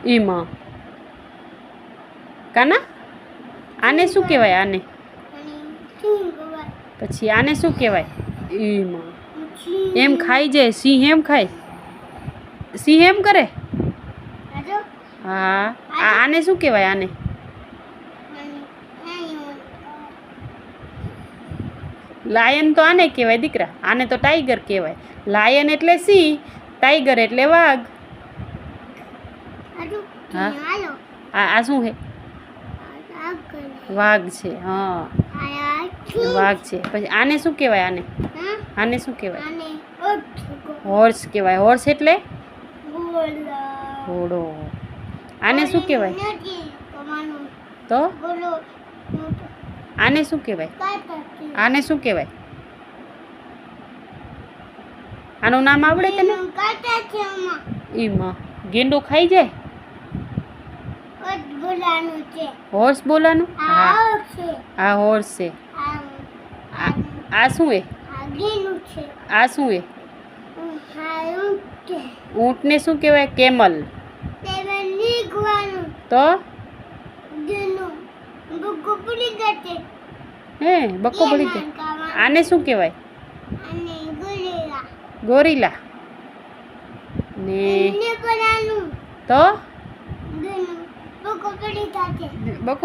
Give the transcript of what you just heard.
ઈમાં કાના આને શું કહેવાય આને પછી આને શું કહેવાય ઈમાં એમ ખાઈ જાય સિંહ એમ ખાય સિંહ એમ કરે હા આને શું કહેવાય આને લાયન તો આને કહેવાય દીકરા આને તો ટાઈગર કહેવાય લાયન એટલે સિંહ ટાઈગર એટલે વાઘ હા આ શું છે વાઘ છે હા વાઘ છે પછી આને શું કહેવાય આને આને શું કહેવાય હોર્સ કહેવાય હોર્સ એટલે ઘોડો આને શું કહેવાય તો આને શું કહેવાય આને શું કહેવાય આનું નામ આવડે તને ઈમાં ગેંડો ખાઈ જાય હોર્સ બોલાનું હા હોર્સ છે આ શું હે આ શું હે ઊંટને શું કહેવાય કેમલ તો હે બક્કો પડી જાય આને શું કહેવાય ગોરીલા ને તો બકો